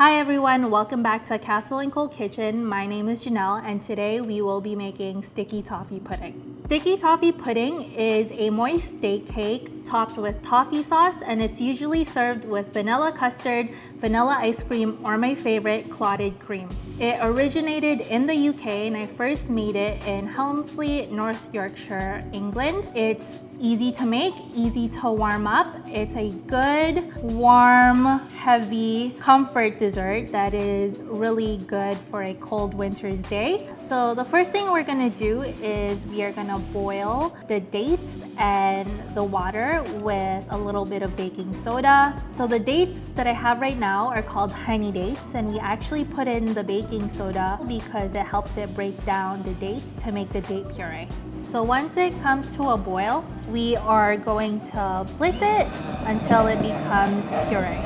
Hi everyone, welcome back to Castle and Cold Kitchen. My name is Janelle and today we will be making sticky toffee pudding. Sticky toffee pudding is a moist steak cake topped with toffee sauce, and it's usually served with vanilla custard, vanilla ice cream, or my favorite, clotted cream. It originated in the UK and I first made it in Helmsley, North Yorkshire, England. It's easy to make, easy to warm up. It's a good, warm, heavy comfort dessert that is really good for a cold winter's day. So the first thing we're gonna do is we are gonna boil the dates and the water with a little bit of baking soda. So the dates that I have right now are called honey dates, and we actually put in the baking soda because it helps it break down the dates to make the date puree. So once it comes to a boil, we are going to blitz it until it becomes puree.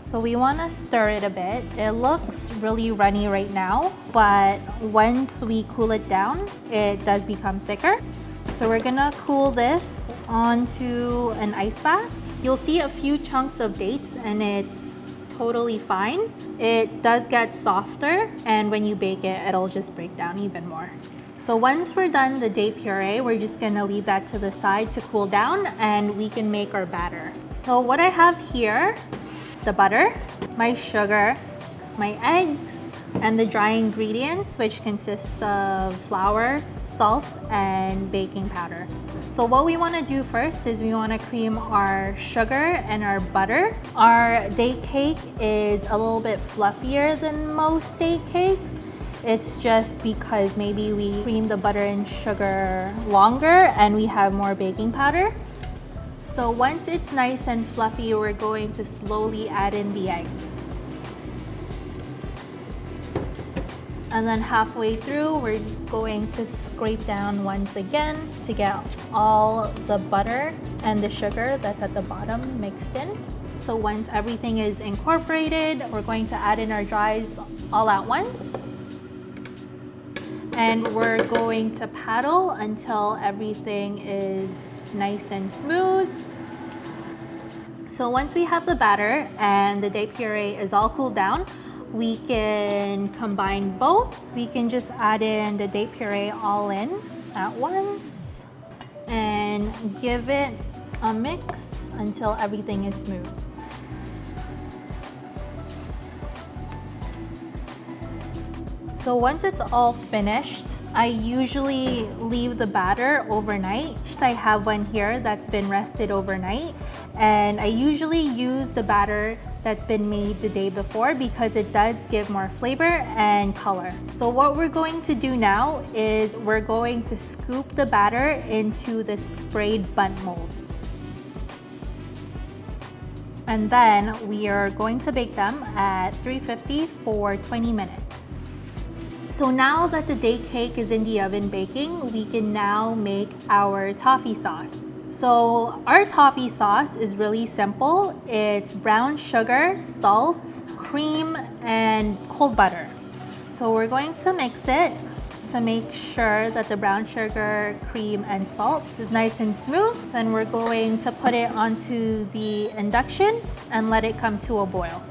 So we want to stir it a bit. It looks really runny right now, but once we cool it down, it does become thicker. So we're gonna cool this onto an ice bath. You'll see a few chunks of dates and it's totally fine. It does get softer, and when you bake it, it'll just break down even more. So once we're done the date puree, we're just gonna leave that to the side to cool down and we can make our batter. So what I have here, the butter, my sugar, my eggs, and the dry ingredients, which consists of flour, salt, and baking powder. So what we want to do first is we want to cream our sugar and our butter. Our date cake is a little bit fluffier than most date cakes. It's just because maybe we cream the butter and sugar longer and we have more baking powder. So once it's nice and fluffy, we're going to slowly add in the eggs. And then halfway through, we're just going to scrape down once again to get all the butter and the sugar that's at the bottom mixed in. So once everything is incorporated, we're going to add in our dries all at once. And we're going to paddle until everything is nice and smooth. So once we have the batter and the date puree is all cooled down, we can combine both. We can just add in the date puree all in at once and give it a mix until everything is smooth. So once it's all finished, I usually leave the batter overnight. I have one here that's been rested overnight, and I usually use the batter that's been made the day before because it does give more flavor and color. So what we're going to do now is we're going to scoop the batter into the sprayed bundt molds. And then we are going to bake them at 350 for 20 minutes. So now that the date cake is in the oven baking, we can now make our toffee sauce. So our toffee sauce is really simple. It's brown sugar, salt, cream, and cold butter. So we're going to mix it to make sure that the brown sugar, cream, and salt is nice and smooth. Then we're going to put it onto the induction and let it come to a boil.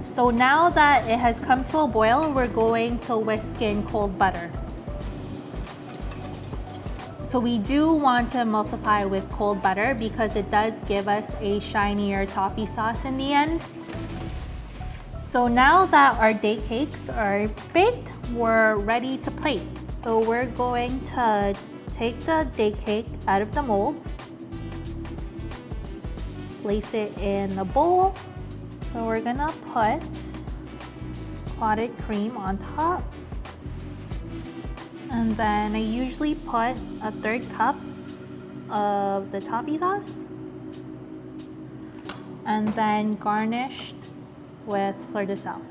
So now that it has come to a boil, we're going to whisk in cold butter. So we do want to emulsify with cold butter because it does give us a shinier toffee sauce in the end. So now that our date cakes are baked, we're ready to plate. So we're going to take the date cake out of the mold, place it in the bowl. So we're gonna put clotted cream on top. And then I usually put a 1/3 cup of the toffee sauce. And then garnished with Fleur de Sel.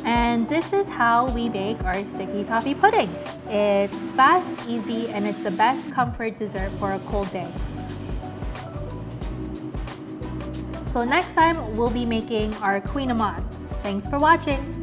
And this is how we bake our sticky toffee pudding. It's fast, easy, and it's the best comfort dessert for a cold day. So next time, we'll be making our Queen Amande. Thanks for watching.